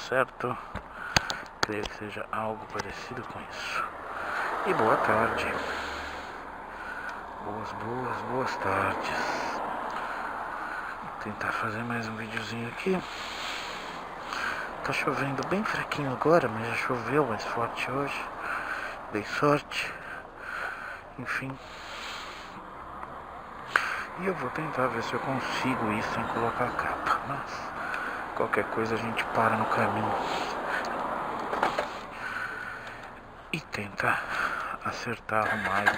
certo? Creio que seja algo parecido com isso. E boa tarde. Boas tardes. Vou tentar fazer mais um videozinho aqui. Tá chovendo bem fraquinho agora, mas já choveu mais forte hoje. Dei sorte. Enfim. E eu vou tentar ver se eu consigo isso sem colocar a capa. Mas qualquer coisa a gente para no caminho e tenta acertar, arrumar e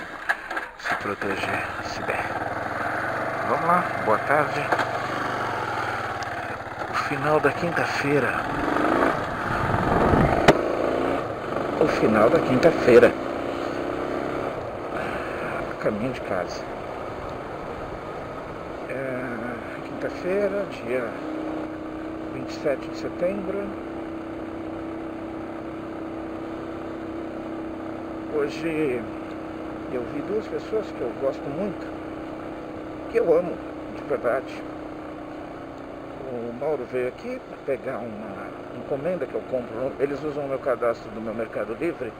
se proteger se der. Vamos lá, boa tarde. O final da quinta-feira. A caminho de casa. Quinta-feira, dia 27 de setembro. Hoje eu vi duas pessoas que eu gosto muito, que eu amo, de verdade. O Mauro veio aqui para pegar uma encomenda que eu compro. Eles usam o meu cadastro do meu Mercado Livre.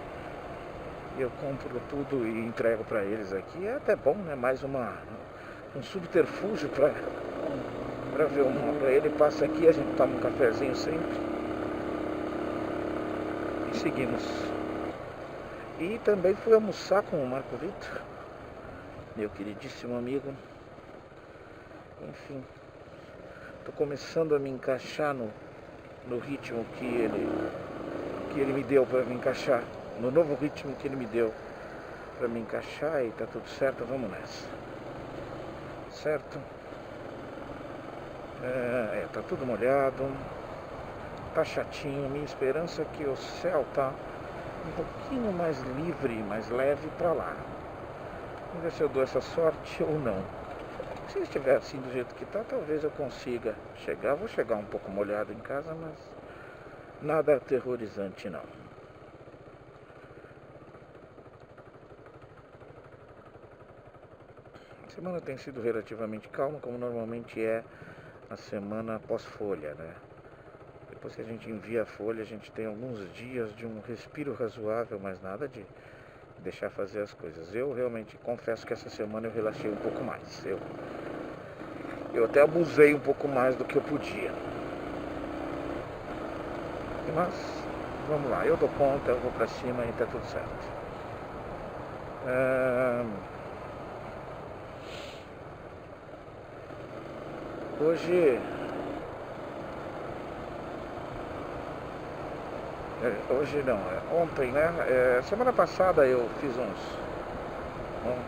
E eu compro tudo e entrego para eles aqui. É até bom, né? Mais um subterfúgio para ver uma para ele. Passa aqui, a gente toma um cafezinho sempre. E seguimos. E também fui almoçar com o Marco Vitor, meu queridíssimo amigo. Enfim, estou começando a me encaixar no ritmo que ele me deu para me encaixar, no novo ritmo que ele me deu para me encaixar, e tá tudo certo, vamos nessa. Certo? Tá tudo molhado, tá chatinho. Minha esperança é que o céu tá um pouquinho mais livre, mais leve para lá. Vamos ver se eu dou essa sorte ou não. Se estiver assim do jeito que tá, talvez eu consiga chegar. Vou chegar um pouco molhado em casa, mas nada aterrorizante não. A semana tem sido relativamente calma, como normalmente é a semana pós-folha, né? Depois que a gente envia a folha, a gente tem alguns dias de um respiro razoável, mas nada de deixar fazer as coisas. Eu realmente confesso que essa semana eu relaxei um pouco mais. Eu até abusei um pouco mais do que eu podia. Mas, vamos lá, eu dou conta, eu vou pra cima e tá tudo certo. Ontem, né? Semana passada eu fiz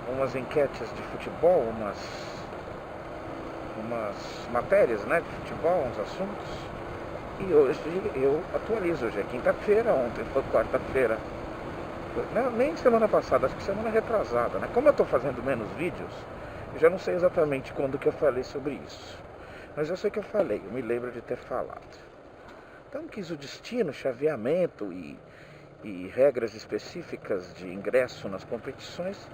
umas enquetes de futebol, umas matérias, né, de futebol, uns assuntos. E hoje eu atualizo. Hoje é quinta-feira, ontem foi quarta-feira. Não, nem semana passada, acho que semana retrasada, né? Como eu estou fazendo menos vídeos, eu já não sei exatamente quando que eu falei sobre isso. Mas eu sei que eu falei, eu me lembro de ter falado. Então quis o destino, chaveamento e regras específicas de ingresso nas competições,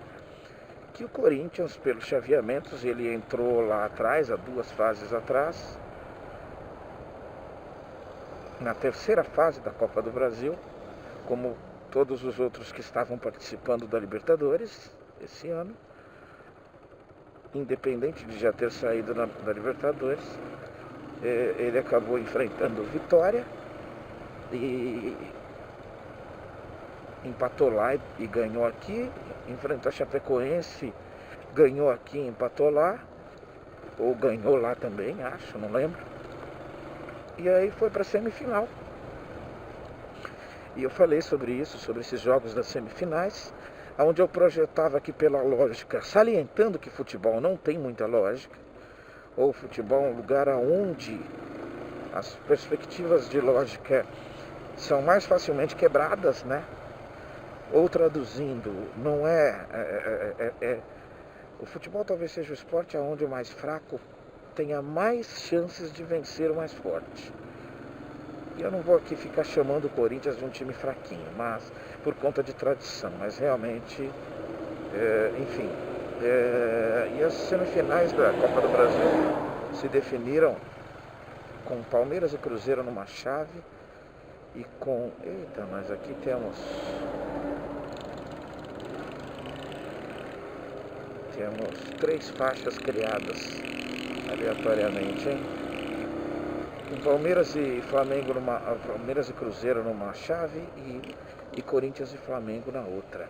que o Corinthians, pelos chaveamentos, ele entrou lá atrás, há 2 fases atrás, na terceira fase da Copa do Brasil, como todos os outros que estavam participando da Libertadores esse ano, independente de já ter saído da Libertadores. Ele acabou enfrentando o Vitória e empatou lá e ganhou aqui. Enfrentou a Chapecoense, ganhou aqui e empatou lá, ou ganhou lá também, acho, não lembro. E aí foi para a semifinal. E eu falei sobre isso, sobre esses jogos das semifinais, onde eu projetava que, pela lógica, salientando que futebol não tem muita lógica, ou futebol é um lugar onde as perspectivas de lógica são mais facilmente quebradas, né? Ou traduzindo, não o futebol talvez seja o esporte onde o mais fraco tenha mais chances de vencer o mais forte. E eu não vou aqui ficar chamando o Corinthians de um time fraquinho, mas por conta de tradição, mas realmente, enfim. E as semifinais da Copa do Brasil se definiram com Palmeiras e Cruzeiro numa chave, e com... Eita, nós aqui temos três faixas criadas aleatoriamente, hein? Com Palmeiras e Flamengo Palmeiras e Cruzeiro numa chave e Corinthians e Flamengo na outra.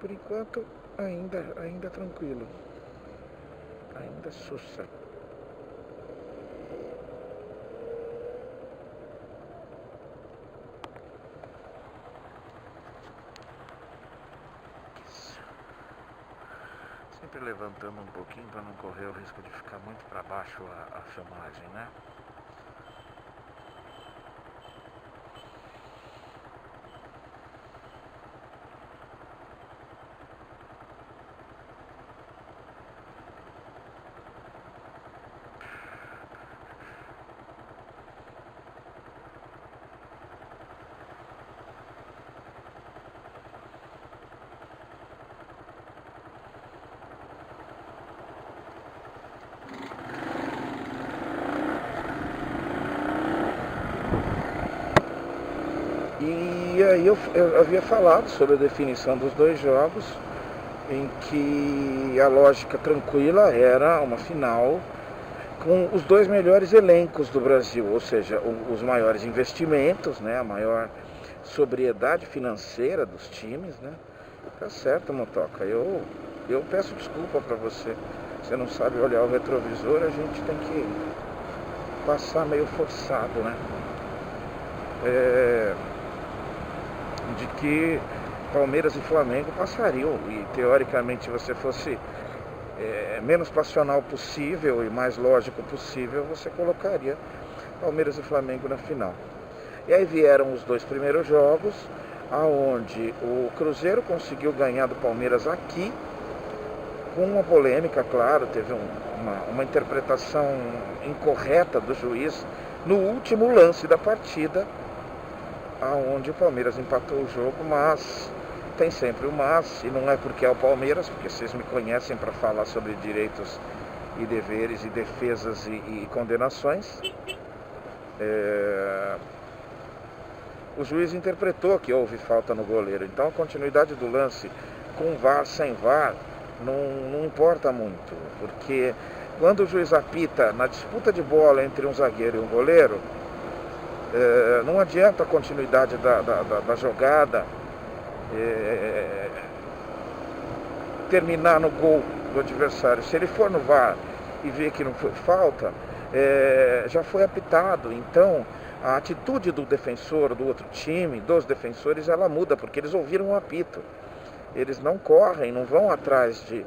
Por enquanto ainda tranquilo. Ainda sussa. Sempre levantando um pouquinho para não correr o risco de ficar muito para baixo a filmagem, né? E aí eu havia falado sobre a definição dos dois jogos, em que a lógica tranquila era uma final com os dois melhores elencos do Brasil, ou seja, os maiores investimentos, né, a maior sobriedade financeira dos times, né? Tá certo, Motoca, eu peço desculpa para você. Você não sabe olhar o retrovisor, a gente tem que passar meio forçado, né? De que Palmeiras e Flamengo passariam, e teoricamente se você fosse menos passional possível e mais lógico possível, você colocaria Palmeiras e Flamengo na final. E aí vieram os dois primeiros jogos, aonde o Cruzeiro conseguiu ganhar do Palmeiras aqui, com uma polêmica, claro, teve uma interpretação incorreta do juiz no último lance da partida, aonde o Palmeiras empatou o jogo, mas tem sempre o mas, e não é porque é o Palmeiras, porque vocês me conhecem para falar sobre direitos e deveres e defesas e condenações. O juiz interpretou que houve falta no goleiro, então a continuidade do lance com VAR, sem VAR, não importa muito, porque quando o juiz apita na disputa de bola entre um zagueiro e um goleiro, não adianta a continuidade da jogada terminar no gol do adversário. Se ele for no VAR e ver que não foi falta, já foi apitado. Então a atitude do defensor, do outro time, dos defensores, ela muda, porque eles ouviram o apito. Eles não correm, não vão atrás de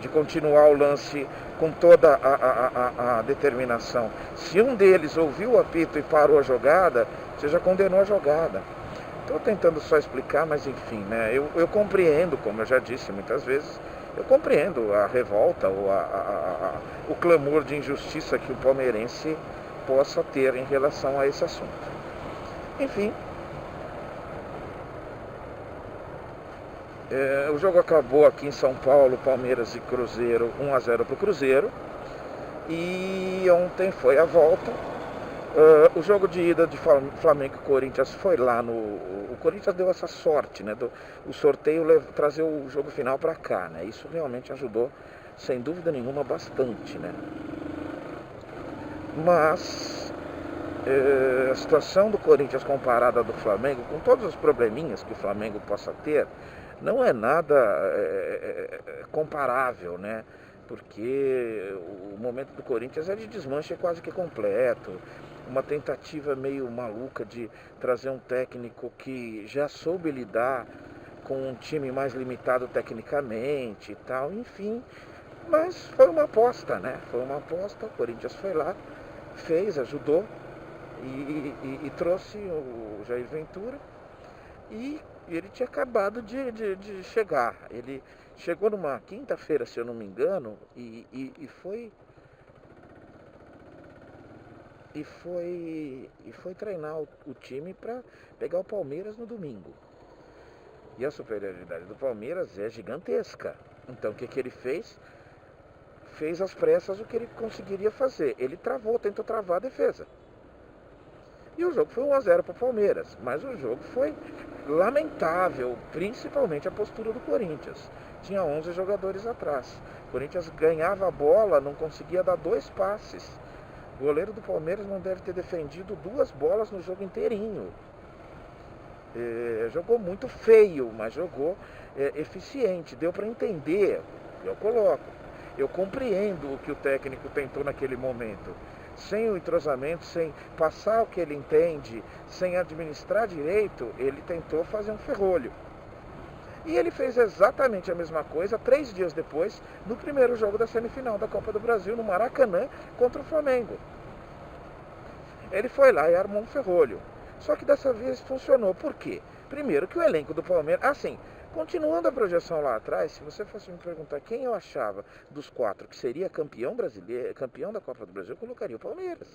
continuar o lance com toda a determinação. Se um deles ouviu o apito e parou a jogada, você já condenou a jogada. Estou tentando só explicar, mas enfim, né? Eu compreendo, como eu já disse muitas vezes, eu compreendo a revolta ou o clamor de injustiça que o palmeirense possa ter em relação a esse assunto. Enfim, o jogo acabou aqui em São Paulo, Palmeiras e Cruzeiro, 1-0 para o Cruzeiro. E ontem foi a volta. O jogo de ida de Flamengo e Corinthians foi lá no... O Corinthians deu essa sorte, né? O sorteio trazer o jogo final para cá, né? Isso realmente ajudou, sem dúvida nenhuma, bastante, né? Mas a situação do Corinthians comparada à do Flamengo, com todos os probleminhas que o Flamengo possa ter, não é nada comparável, né? Porque o momento do Corinthians é de desmanche quase que completo, uma tentativa meio maluca de trazer um técnico que já soube lidar com um time mais limitado tecnicamente e tal, enfim. Mas foi uma aposta, né? Foi uma aposta, o Corinthians foi lá, fez, ajudou e trouxe o Jair Ventura. E ele tinha acabado de chegar. Ele chegou numa quinta-feira, se eu não me engano, e foi treinar o time para pegar o Palmeiras no domingo. E a superioridade do Palmeiras é gigantesca. Então o que ele fez? Fez às pressas o que ele conseguiria fazer. Ele tentou travar a defesa. E o jogo foi 1-0 para o Palmeiras. Mas o jogo foi lamentável, principalmente a postura do Corinthians. Tinha 11 jogadores atrás. O Corinthians ganhava a bola, não conseguia dar 2 passes. O goleiro do Palmeiras não deve ter defendido 2 bolas no jogo inteirinho. Jogou muito feio, mas jogou eficiente. Deu para entender, eu compreendo o que o técnico tentou naquele momento. Sem o entrosamento, sem passar o que ele entende, sem administrar direito, ele tentou fazer um ferrolho. E ele fez exatamente a mesma coisa 3 dias depois, no primeiro jogo da semifinal da Copa do Brasil, no Maracanã, contra o Flamengo. Ele foi lá e armou um ferrolho. Só que dessa vez funcionou. Por quê? Primeiro que o elenco do Palmeiras... Assim, continuando a projeção lá atrás, se você fosse me perguntar quem eu achava dos 4 que seria campeão brasileiro, campeão da Copa do Brasil, eu colocaria o Palmeiras.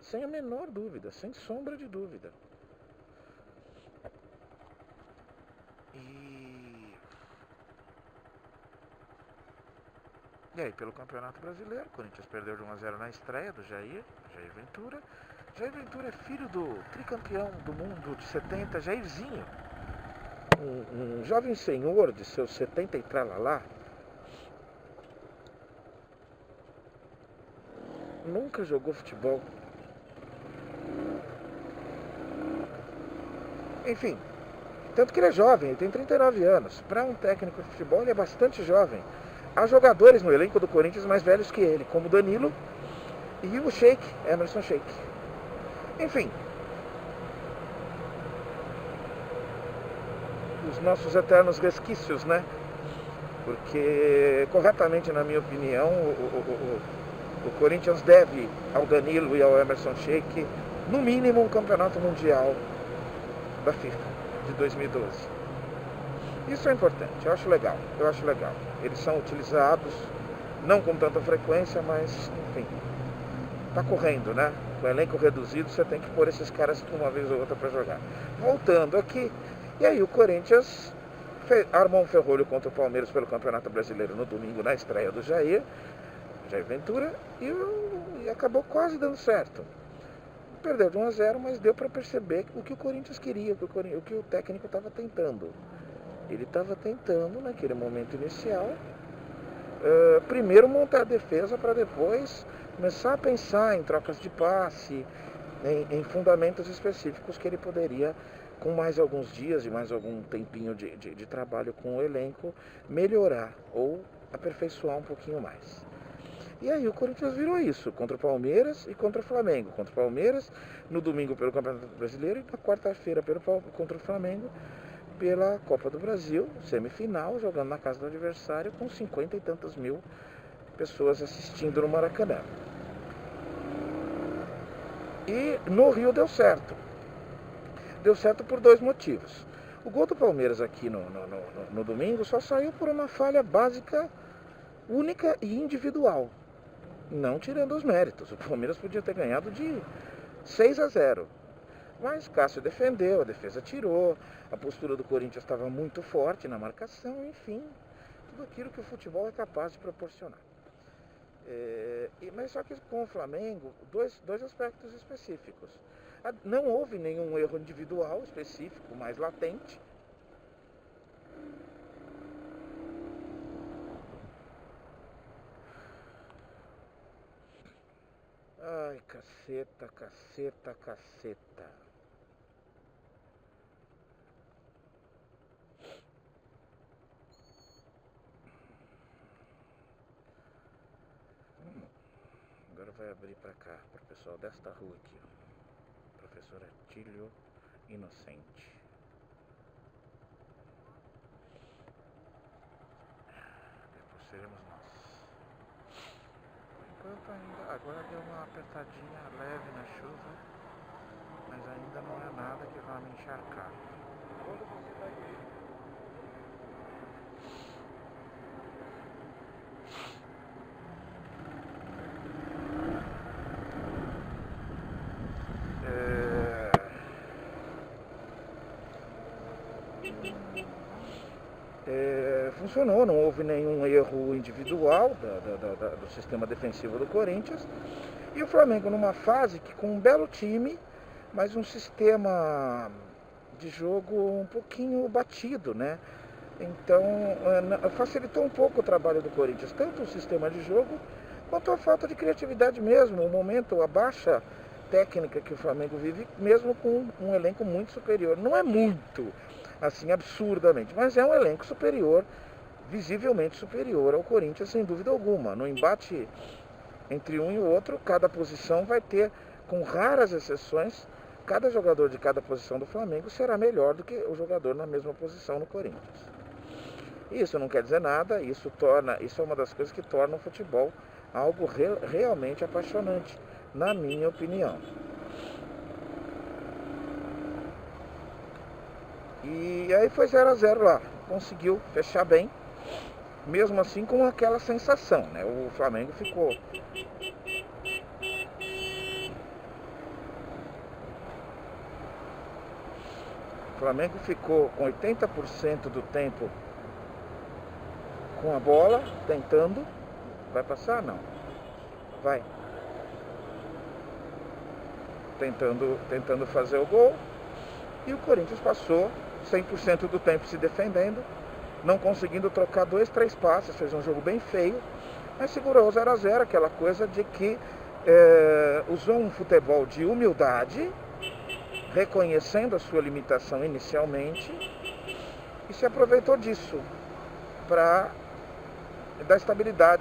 Sem a menor dúvida, sem sombra de dúvida. E aí, pelo Campeonato Brasileiro, o Corinthians perdeu de 1-0 na estreia do Jair Ventura. Jair Ventura é filho do tricampeão do mundo de 70, Jairzinho. Um jovem senhor de seus 70 e tralalá. Nunca jogou futebol. Enfim, tanto que ele é jovem, ele tem 39 anos. Para um técnico de futebol, ele é bastante jovem. Há jogadores no elenco do Corinthians mais velhos que ele, como Danilo e o Sheik, Emerson Sheik. Enfim, os nossos eternos resquícios, né? Porque, corretamente, na minha opinião, o Corinthians deve ao Danilo e ao Emerson Sheik, no mínimo, um campeonato mundial da FIFA de 2012. Isso é importante, eu acho legal. Eles são utilizados, não com tanta frequência, mas, enfim, tá correndo, né? Com o elenco reduzido, você tem que pôr esses caras uma vez ou outra para jogar. Voltando aqui, e aí o Corinthians armou um ferrolho contra o Palmeiras pelo Campeonato Brasileiro no domingo, na estreia do Jair Ventura, e acabou quase dando certo. Perdeu de 1-0, mas deu para perceber o que o Corinthians queria, o que o técnico estava tentando. Ele estava tentando, naquele momento inicial, primeiro montar a defesa para depois começar a pensar em trocas de passe, em fundamentos específicos que ele poderia, com mais alguns dias e mais algum tempinho de trabalho com o elenco, melhorar ou aperfeiçoar um pouquinho mais. E aí o Corinthians virou isso, contra o Palmeiras e contra o Flamengo. Contra o Palmeiras, no domingo pelo Campeonato Brasileiro e na quarta-feira contra o Flamengo pela Copa do Brasil, semifinal, jogando na casa do adversário com 50 e tantas mil pessoas assistindo no Maracanã. E no Rio deu certo. Deu certo por 2 motivos. O gol do Palmeiras aqui no domingo só saiu por uma falha básica, única e individual. Não tirando os méritos. O Palmeiras podia ter ganhado de 6-0. Mas Cássio defendeu, a defesa tirou, a postura do Corinthians estava muito forte na marcação, enfim, tudo aquilo que o futebol é capaz de proporcionar. Mas só que com o Flamengo, dois aspectos específicos. Não houve nenhum erro individual específico, mais latente. Ai, caceta. Agora vai abrir para cá, para o pessoal desta rua aqui, ó. Professor Atílio Inocente. Depois seremos nós. Por enquanto ainda, agora deu uma apertadinha leve na chuva, mas ainda não é nada que vá me encharcar. Quando você vai ver? funcionou, não houve nenhum erro individual do sistema defensivo do Corinthians. E o Flamengo numa fase que com um belo time, mas um sistema de jogo um pouquinho batido, né? Então facilitou um pouco o trabalho do Corinthians, tanto o sistema de jogo quanto a falta de criatividade mesmo, o momento, a baixa técnica que o Flamengo vive, mesmo com um elenco muito superior. Não é muito, assim, absurdamente, mas é um elenco superior, visivelmente superior ao Corinthians, sem dúvida alguma. No embate entre um e o outro, cada posição vai ter, com raras exceções, cada jogador de cada posição do Flamengo será melhor do que o jogador na mesma posição no Corinthians. Isso não quer dizer nada, isso é uma das coisas que torna o futebol algo realmente apaixonante, na minha opinião. E aí foi 0-0 lá, conseguiu fechar bem, mesmo assim com aquela sensação, né? O Flamengo ficou com 80% do tempo com a bola, tentando. Vai passar? Não. Vai. Tentando fazer o gol. E o Corinthians passou 100% do tempo se defendendo, não conseguindo trocar 2, 3 passes. Fez um jogo bem feio, mas segurou o 0-0, aquela coisa de que usou um futebol de humildade, reconhecendo a sua limitação inicialmente, e se aproveitou disso para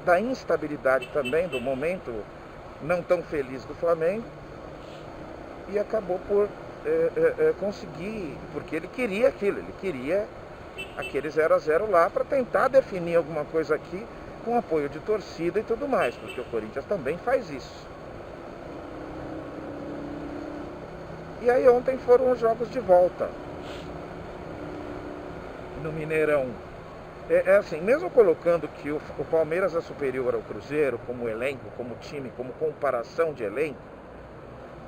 da instabilidade também, do momento não tão feliz do Flamengo, e acabou por conseguir, porque ele queria aquilo, ele queria aquele 0-0 lá para tentar definir alguma coisa aqui com apoio de torcida e tudo mais, porque o Corinthians também faz isso. E aí ontem foram os jogos de volta no Mineirão. Assim, mesmo colocando que o Palmeiras é superior ao Cruzeiro como elenco, como time, como comparação de elenco,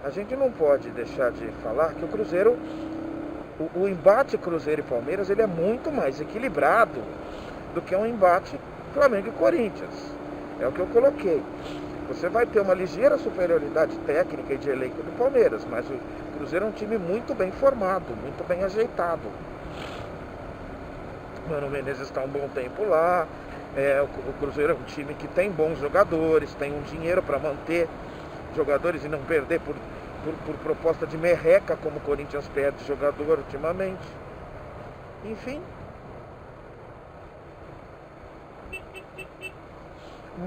a gente não pode deixar de falar que o Cruzeiro, o embate Cruzeiro e Palmeiras, ele é muito mais equilibrado do que um embate Flamengo e Corinthians. É o que eu coloquei. Você vai ter uma ligeira superioridade técnica e de elenco do Palmeiras, mas o Cruzeiro é um time muito bem formado, muito bem ajeitado. Mano Menezes está um bom tempo lá. O Cruzeiro é um time que tem bons jogadores, tem um dinheiro para manter jogadores e não perder por proposta de merreca, como o Corinthians perde jogador ultimamente. Enfim.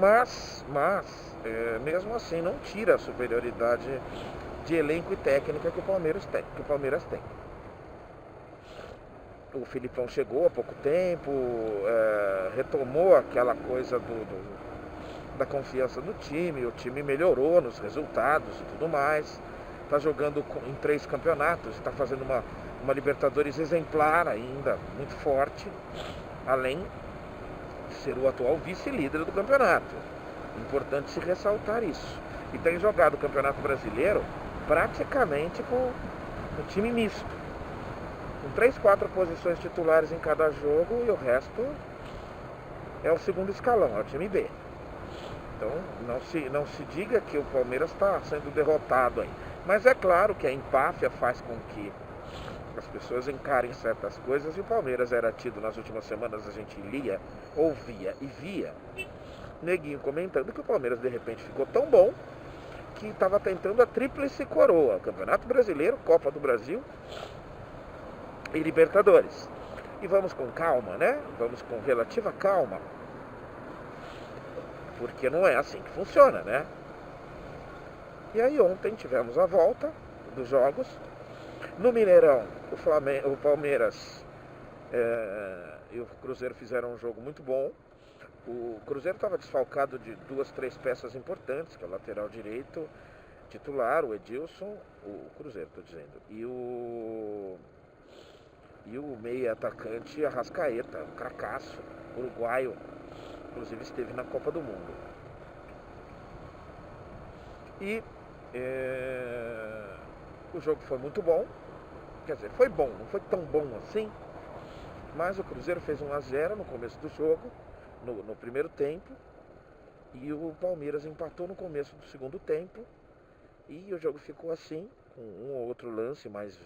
Mas mesmo assim não tira a superioridade de elenco e técnica que o Palmeiras tem. O Filipão chegou há pouco tempo, retomou aquela coisa da confiança no time, o time melhorou nos resultados e tudo mais, está jogando em 3 campeonatos, está fazendo uma Libertadores exemplar ainda, muito forte, além de ser o atual vice-líder do campeonato. Importante se ressaltar isso. E tem jogado o Campeonato Brasileiro praticamente com um time misto, com 3, 4 posições titulares em cada jogo, e o resto é o segundo escalão, é o time B. Então não se diga que o Palmeiras está sendo derrotado aí. Mas é claro que a empáfia faz com que as pessoas encarem certas coisas, e o Palmeiras era tido nas últimas semanas, a gente lia, ouvia e via neguinho comentando que o Palmeiras de repente ficou tão bom que estava tentando a tríplice coroa: Campeonato Brasileiro, Copa do Brasil e Libertadores. E vamos com calma, né? Vamos com relativa calma, porque não é assim que funciona, né? E aí ontem tivemos a volta dos jogos. No Mineirão, o Palmeiras e o Cruzeiro fizeram um jogo muito bom. O Cruzeiro estava desfalcado de 2, 3 peças importantes, que é o lateral direito titular, o Edilson, o Cruzeiro, estou dizendo, e o meia atacante Arrascaeta, um cracaço, uruguaio, inclusive esteve na Copa do Mundo. E o jogo foi muito bom, quer dizer, foi bom, não foi tão bom assim, Mas o Cruzeiro fez 1-0 no começo do jogo, no primeiro tempo, e o Palmeiras empatou no começo do segundo tempo, e o jogo ficou assim, com um ou outro lance mais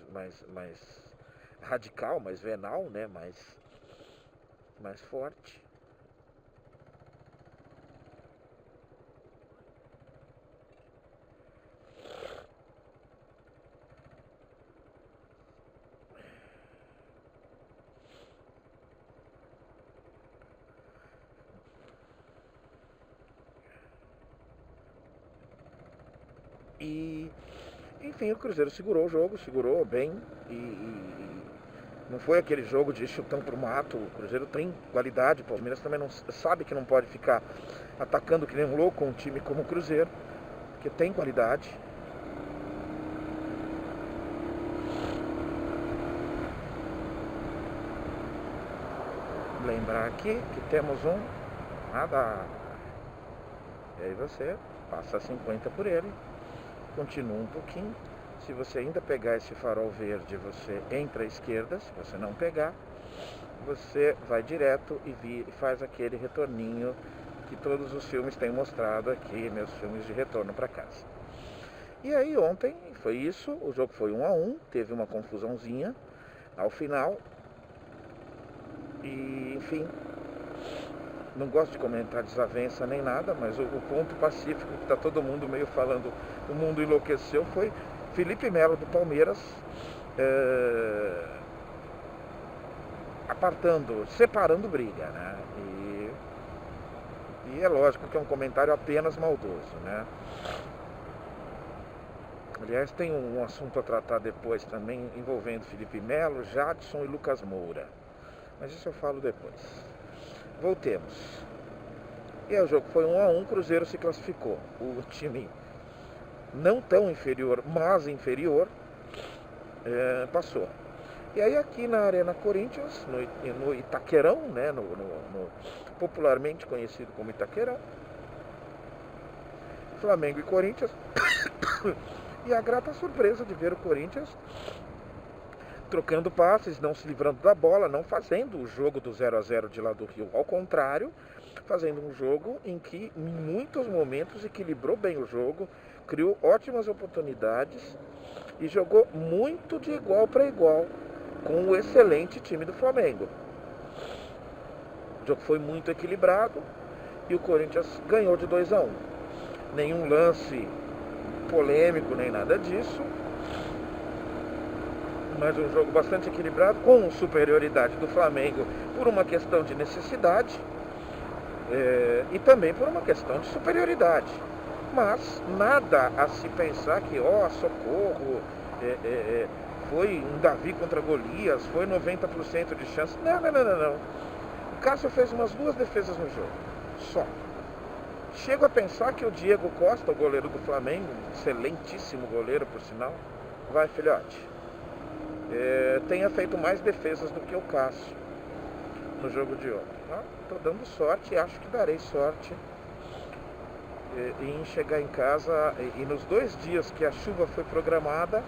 radical, mais venal, né? mais forte. E, enfim, o Cruzeiro segurou o jogo, segurou bem e não foi aquele jogo de chutão pro mato. O Cruzeiro tem qualidade, o Palmeiras também não sabe que não pode ficar atacando que nem um louco um time como o Cruzeiro, que tem qualidade. Lembrar aqui que temos um radar. E aí você passa 50 por ele, continua um pouquinho. Se você ainda pegar esse farol verde, você entra à esquerda. Se você não pegar, você vai direto e faz aquele retorninho que todos os filmes têm mostrado aqui, meus filmes de retorno para casa. E aí ontem foi isso, o jogo foi 1-1, teve uma confusãozinha ao final. E, enfim, não gosto de comentar desavença nem nada, mas o ponto pacífico que está todo mundo meio falando, o mundo enlouqueceu, foi Felipe Melo do Palmeiras separando briga, né? E é lógico que é um comentário apenas maldoso, né? Aliás, tem um assunto a tratar depois também envolvendo Felipe Melo, Jadson e Lucas Moura. Mas isso eu falo depois. Voltemos. E aí o jogo foi 1-1, Cruzeiro se classificou. O time não tão inferior, mas inferior, passou. E aí aqui na Arena Corinthians, no Itaquerão, né, popularmente conhecido como Itaquerão, Flamengo e Corinthians, e a grata surpresa de ver o Corinthians trocando passes, não se livrando da bola, não fazendo o jogo do 0-0 de lá do Rio, ao contrário, fazendo um jogo em que em muitos momentos equilibrou bem o jogo, criou ótimas oportunidades e jogou muito de igual para igual com o excelente time do Flamengo. O jogo foi muito equilibrado e o Corinthians ganhou de 2-1. Nenhum lance polêmico nem nada disso, mas um jogo bastante equilibrado, com superioridade do Flamengo por uma questão de necessidade e também por uma questão de superioridade. Mas nada a se pensar que, socorro, foi um Davi contra Golias, foi 90% de chance. Não. O Cássio fez umas 2 defesas no jogo, só. Chego a pensar que o Diego Costa, o goleiro do Flamengo, excelentíssimo goleiro por sinal, vai filhote, tenha feito mais defesas do que o Cássio no jogo de ontem. Estou dando sorte e acho que darei sorte em chegar em casa e nos 2 dias que a chuva foi programada,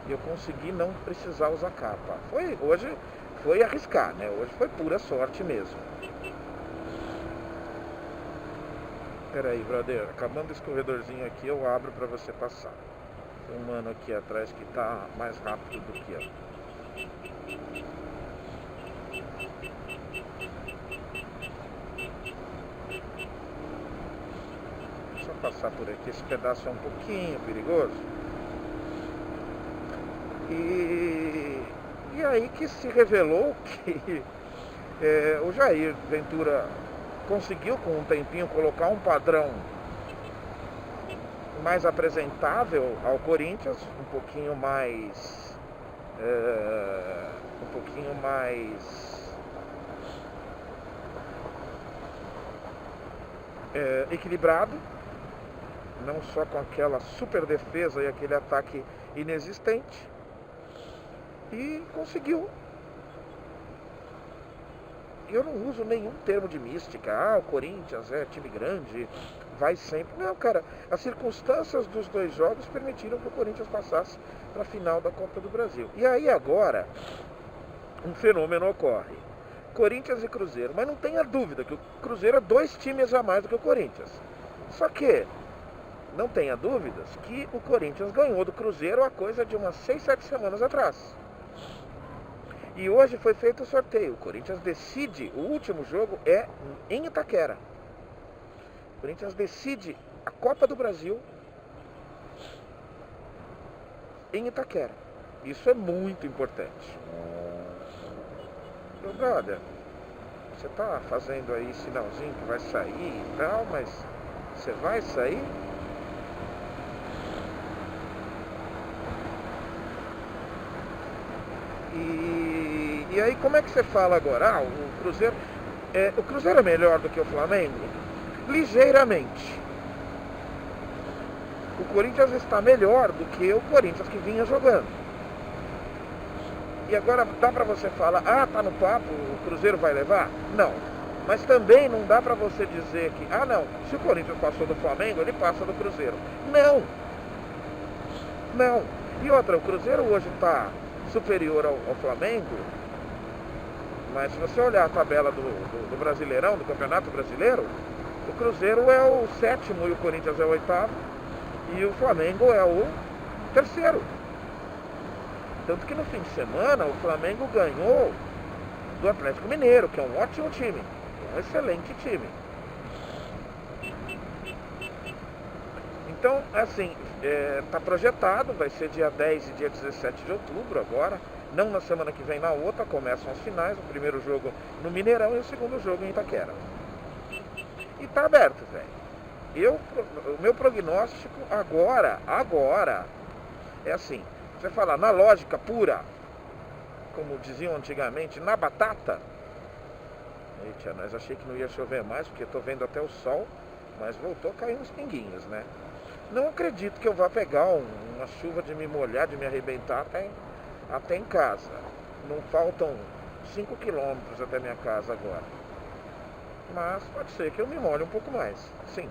eu consegui não precisar usar capa. Hoje foi arriscar, né? Hoje foi pura sorte mesmo. Peraí, brother, acabando esse corredorzinho aqui, eu abro para você passar. Tem um mano aqui atrás que tá mais rápido do que eu. Só passar por aqui, esse pedaço é um pouquinho perigoso. E aí que se revelou que o Jair Ventura conseguiu com um tempinho colocar um padrão mais apresentável ao Corinthians, um pouquinho mais equilibrado, não só com aquela super defesa e aquele ataque inexistente, e conseguiu. Eu não uso nenhum termo de mística, o Corinthians é time grande, vai sempre. Não, cara, as circunstâncias dos 2 jogos permitiram que o Corinthians passasse para a final da Copa do Brasil. E aí agora, um fenômeno ocorre. Corinthians e Cruzeiro, mas não tenha dúvida que o Cruzeiro é 2 times a mais do que o Corinthians. Só que não tenha dúvidas que o Corinthians ganhou do Cruzeiro há coisa de umas 6, 7 semanas atrás. E hoje foi feito o sorteio. O Corinthians decide, o último jogo é em Itaquera. O Corinthians decide a Copa do Brasil em Itaquera. Isso é muito importante. Meu brother, você tá fazendo aí sinalzinho que vai sair e tal, mas você vai sair? E aí como é que você fala agora? Ah, o Cruzeiro é melhor do que o Flamengo? Ligeiramente. O Corinthians está melhor do que o Corinthians que vinha jogando. E agora dá pra você falar, ah, tá no papo, o Cruzeiro vai levar? Não. Mas também não dá pra você dizer que, ah não, se o Corinthians passou do Flamengo, ele passa do Cruzeiro. Não. Não. E outra, o Cruzeiro hoje está superior ao Flamengo, mas se você olhar a tabela do Brasileirão, do Campeonato Brasileiro, o Cruzeiro é o 7º e o Corinthians é o 8º e o Flamengo é o 3º. Tanto que no fim de semana o Flamengo ganhou do Atlético Mineiro, que é um ótimo time, um excelente time. Então, assim, está projetado, vai ser dia 10 e dia 17 de outubro agora, não na semana que vem, na outra, começam as finais, o primeiro jogo no Mineirão e o segundo jogo em Itaquera. E tá aberto, velho. O meu prognóstico agora, é assim, você falar na lógica pura, como diziam antigamente, na batata. Eita, nós achei que não ia chover mais, porque estou vendo até o sol, mas voltou a cair uns pinguinhos, né? Não acredito que eu vá pegar uma chuva de me molhar, de me arrebentar até em casa. Não faltam 5 quilômetros até minha casa agora. Mas pode ser que eu me molhe um pouco mais, sim.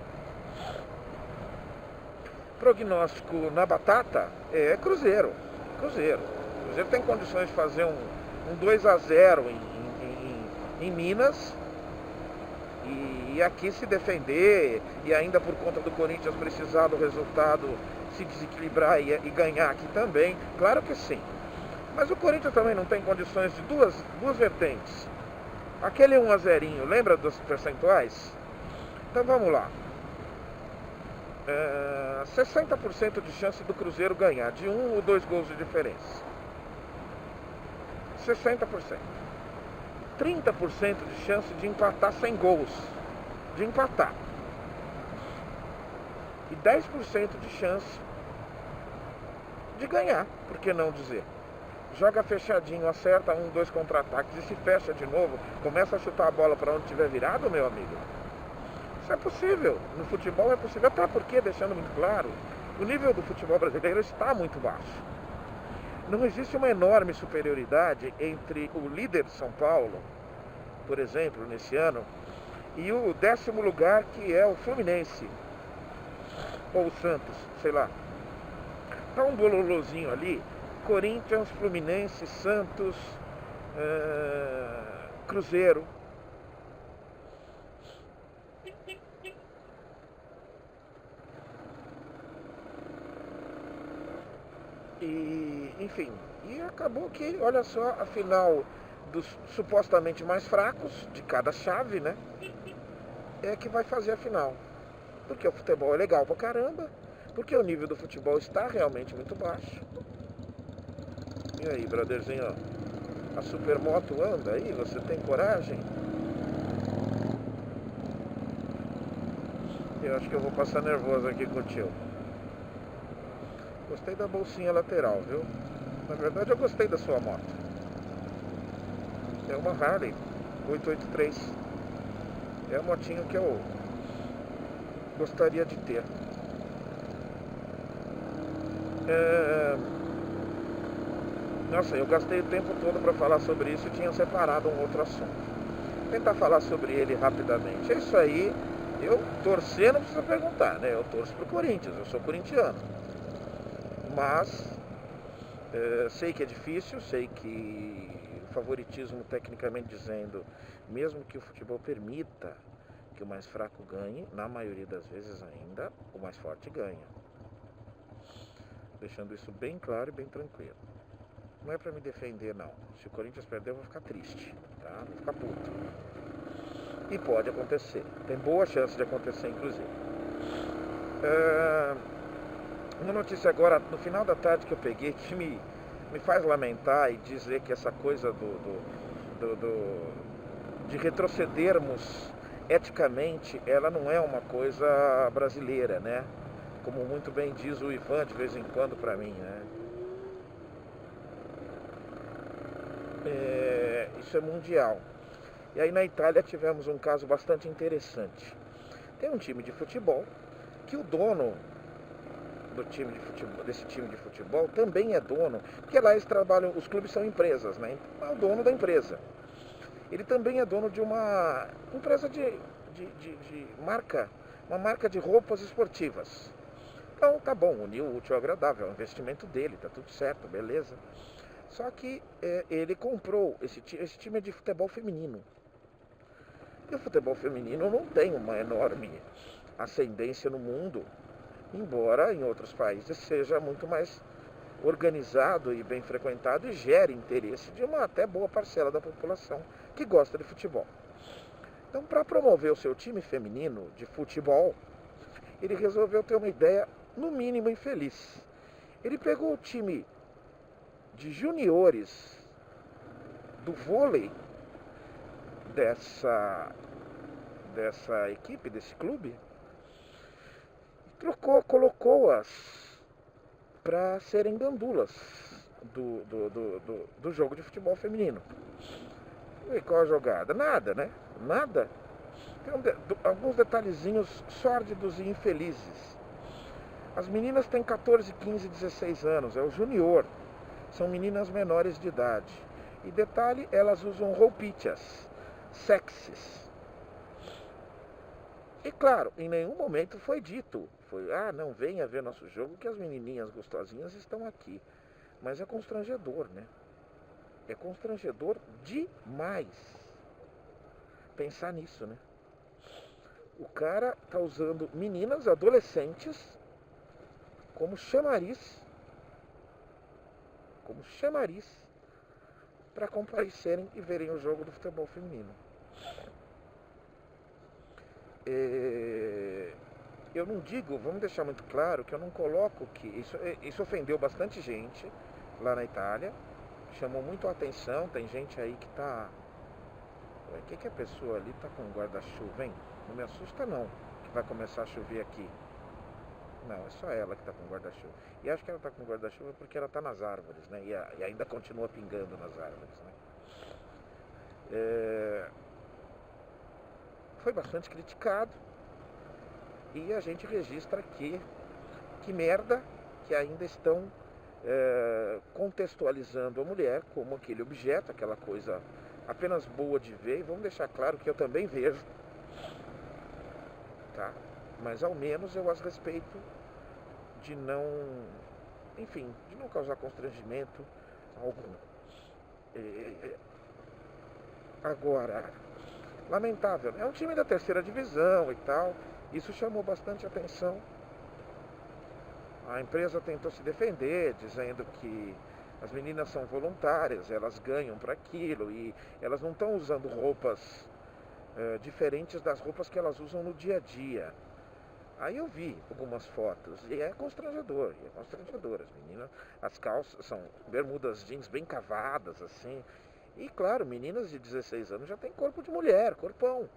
Prognóstico na batata é Cruzeiro. Cruzeiro tem condições de fazer um 2-0 em Minas e aqui se defender e ainda por conta do Corinthians precisar do resultado se desequilibrar e ganhar aqui também. Claro que sim. Mas o Corinthians também não tem condições de duas vertentes. Aquele 1-0, lembra dos percentuais? Então vamos lá. 60% de chance do Cruzeiro ganhar, de 1 ou 2 gols de diferença. 60%. 30% de chance de empatar sem gols. De empatar. E 10% de chance de ganhar, por que não dizer? Joga fechadinho, acerta 1, 2 contra-ataques e se fecha de novo, começa a chutar a bola para onde tiver virado, meu amigo. Isso é possível, no futebol é possível, até porque, deixando muito claro, o nível do futebol brasileiro está muito baixo. Não existe uma enorme superioridade entre o líder de São Paulo, por exemplo, nesse ano, e o 10º lugar, que é o Fluminense, ou o Santos, sei lá. Tá um bololozinho ali, Corinthians, Fluminense, Santos, Cruzeiro. E, enfim, e acabou que, olha só, a final dos supostamente mais fracos de cada chave, né? É que vai fazer a final. Porque o futebol é legal pra caramba, porque o nível do futebol está realmente muito baixo. E aí, brotherzinho, a supermoto anda aí? Você tem coragem? Eu acho que eu vou passar nervoso aqui com o tio. Gostei da bolsinha lateral, viu? Na verdade, eu gostei da sua moto. É uma Harley 883. É a motinho que eu gostaria de ter. Nossa, eu gastei o tempo todo para falar sobre isso e tinha separado um outro assunto. Vou tentar falar sobre ele rapidamente. É isso aí. Eu torcer não precisa perguntar, né? Eu torço pro Corinthians, eu sou corintiano. Mas sei que é difícil, sei que favoritismo tecnicamente dizendo, mesmo que o futebol permita que o mais fraco ganhe, na maioria das vezes ainda o mais forte ganha. Deixando isso bem claro e bem tranquilo. Não é para me defender, não. Se o Corinthians perder, eu vou ficar triste, tá? Vou ficar puto. E pode acontecer. Tem boa chance de acontecer, inclusive. Uma notícia agora, no final da tarde, que eu peguei, que me faz lamentar e dizer que essa coisa de retrocedermos eticamente, ela não é uma coisa brasileira, né? Como muito bem diz o Ivan de vez em quando para mim, né? Isso é mundial. E aí na Itália tivemos um caso bastante interessante. Tem um time de futebol que o dono desse time de futebol também é dono, porque lá eles trabalham, os clubes são empresas, né? Então é o dono da empresa. Ele também é dono de uma empresa de marca, uma marca de roupas esportivas. Então tá bom, uniu o útil ao agradável, é um investimento dele, tá tudo certo, beleza. Só que ele comprou, esse time é de futebol feminino. E o futebol feminino não tem uma enorme ascendência no mundo, embora em outros países seja muito mais organizado e bem frequentado e gere interesse de uma até boa parcela da população que gosta de futebol. Então, para promover o seu time feminino de futebol, ele resolveu ter uma ideia, no mínimo, infeliz. Ele pegou o time de juniores do vôlei dessa equipe, desse clube, colocou-as para serem gandulas do jogo de futebol feminino. E qual a jogada? Nada, né? Nada. Tem alguns detalhezinhos sórdidos e infelizes. As meninas têm 14, 15, 16 anos, é o junior. São meninas menores de idade. E detalhe, elas usam roupitas sexys. E claro, em nenhum momento foi dito, não venha ver nosso jogo que as menininhas gostosinhas estão aqui. Mas é constrangedor, né? É constrangedor demais pensar nisso, né? O cara tá usando meninas, adolescentes, como chamariz para comparecerem e verem o jogo do futebol feminino. Eu não digo, vamos deixar muito claro que eu não coloco que isso ofendeu bastante gente lá na Itália, chamou muito a atenção. Tem gente aí que tá, o que a pessoa ali tá com guarda-chuva, hein? Não me assusta não, que vai começar a chover aqui. Não, é só ela que tá com guarda-chuva. E acho que ela tá com guarda-chuva porque ela tá nas árvores, né? E ainda continua pingando nas árvores, né? Foi bastante criticado. E a gente registra aqui que merda que ainda estão contextualizando a mulher como aquele objeto, aquela coisa apenas boa de ver. E vamos deixar claro que eu também vejo, tá? Mas ao menos eu as respeito de não, enfim, de não causar constrangimento algum. Agora, lamentável, é um time da terceira divisão e tal. Isso chamou bastante atenção. A empresa tentou se defender, dizendo que as meninas são voluntárias, elas ganham para aquilo e elas não estão usando roupas diferentes das roupas que elas usam no dia a dia. Aí eu vi algumas fotos e é constrangedor, As meninas, as calças são bermudas jeans bem cavadas, assim. E claro, meninas de 16 anos já tem corpo de mulher, corpão.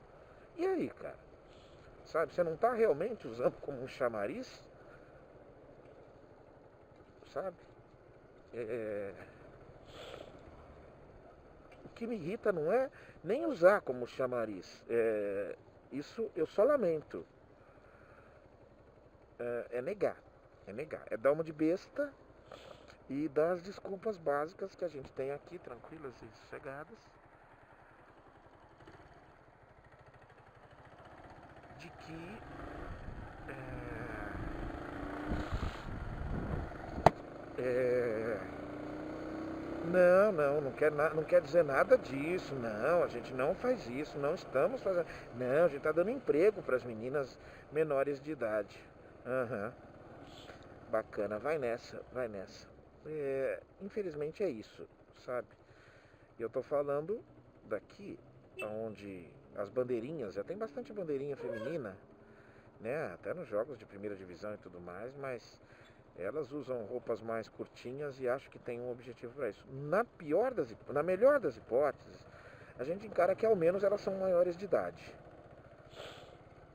E aí, cara? Sabe, você não está realmente usando como um chamariz? Sabe? O que me irrita não é nem usar como chamariz. Isso eu só lamento. É negar. É dar uma de besta e dar as desculpas básicas que a gente tem aqui, tranquilas e sossegadas, de que Não quer dizer nada disso. Não, a gente não faz isso, não estamos fazendo. Não, a gente está dando emprego para as meninas menores de idade. Aham, bacana, vai nessa, vai nessa. Infelizmente é isso, sabe? Eu tô falando daqui, onde as bandeirinhas, já tem bastante bandeirinha feminina, né? Até nos jogos de primeira divisão e tudo mais, mas elas usam roupas mais curtinhas e acho que tem um objetivo para isso. Na melhor das hipóteses, a gente encara que ao menos elas são maiores de idade.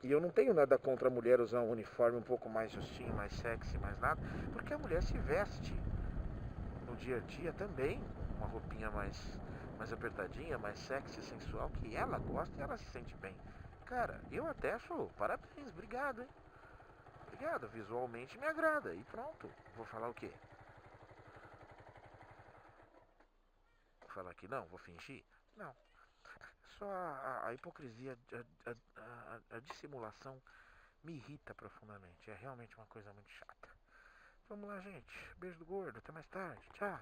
E eu não tenho nada contra a mulher usar um uniforme um pouco mais justinho, mais sexy, mais nada, porque a mulher se veste no dia a dia também, uma roupinha mais apertadinha, mais sexy, sensual, que ela gosta e ela se sente bem. Cara, eu até acho, parabéns, obrigado, hein? Obrigado, visualmente me agrada. E pronto. Vou falar o quê? Vou falar que não? Vou fingir? Não. Só a hipocrisia, a dissimulação me irrita profundamente. É realmente uma coisa muito chata. Vamos lá, gente. Beijo do gordo. Até mais tarde. Tchau.